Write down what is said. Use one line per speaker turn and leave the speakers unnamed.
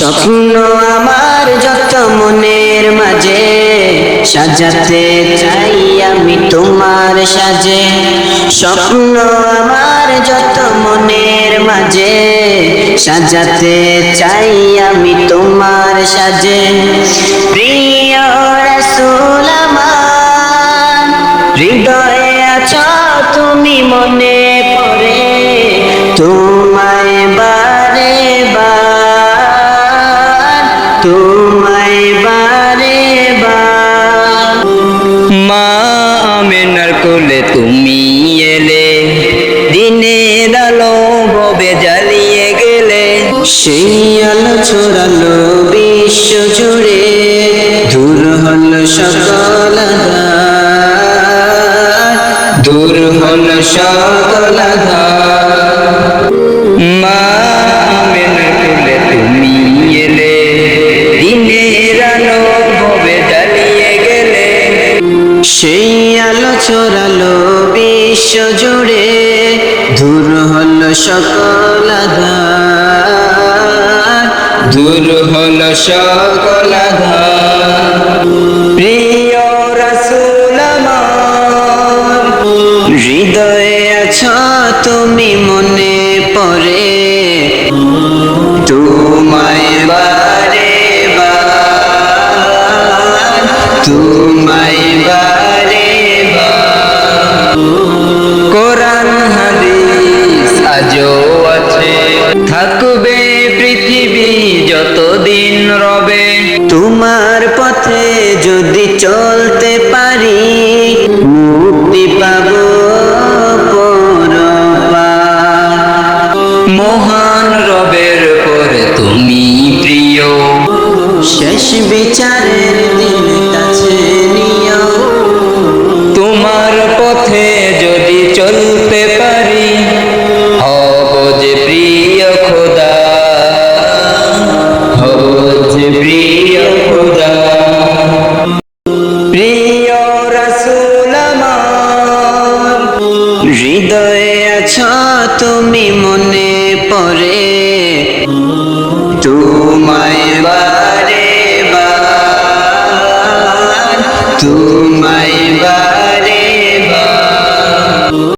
স্বপ্ন আমার যত মনের মাঝে সাজাতে চাই আমি তোমার সাজে। স্বপ্ন আমার যত মনের মাঝে সাজাতে চাই আমি তোমার সাজে। প্রিয় রাসূল আমার হৃদয়ে আছো তুমি, মনে পড়ে তোমায় বারে বার, তোমায় বারে বার।
মা আমেনার কোলে তুমি এলে, দিনের আলো ভবে জ্বালিয়ে গেলে।
সেই আলো ছড়ালো বিশ্ব জুড়ে, দূর হলো সকল আঁধার, দূর হলো সকল আঁধার।
মা আমেনার কোলে তুমি এলে, দিনের আলো ভবে জ্বালিয়ে গেলে।
সেই আলো ছড়ালো বিশ্ব জুড়ে, দূর হলো সকল আঁধার, দূর হলো সকল আঁধার। প্রিয় রাসূল আমার হৃদয়ে আছো তুমি, মনে পড়ে তোমায় বারে বার, তোমায় বারে বার।
কোরআন হাদিস আজও আছে, থাকবে পৃথিবী যতদিন রবে।
তোমার পথে যদি চলতে পারি, মুক্তি পাবো পরপার।
মহান রবের পরে তুমি প্রিয়,
শেষ বিচারের দিন কাছে নিও।
তোমার পথে যদি চলতে পারি, হব যে প্রিয় খোদা, হব যে প্রিয় খোদা।
প্রিয় রাসূল আমার হৃদয়ে আছো তুমি, মনে পড়ে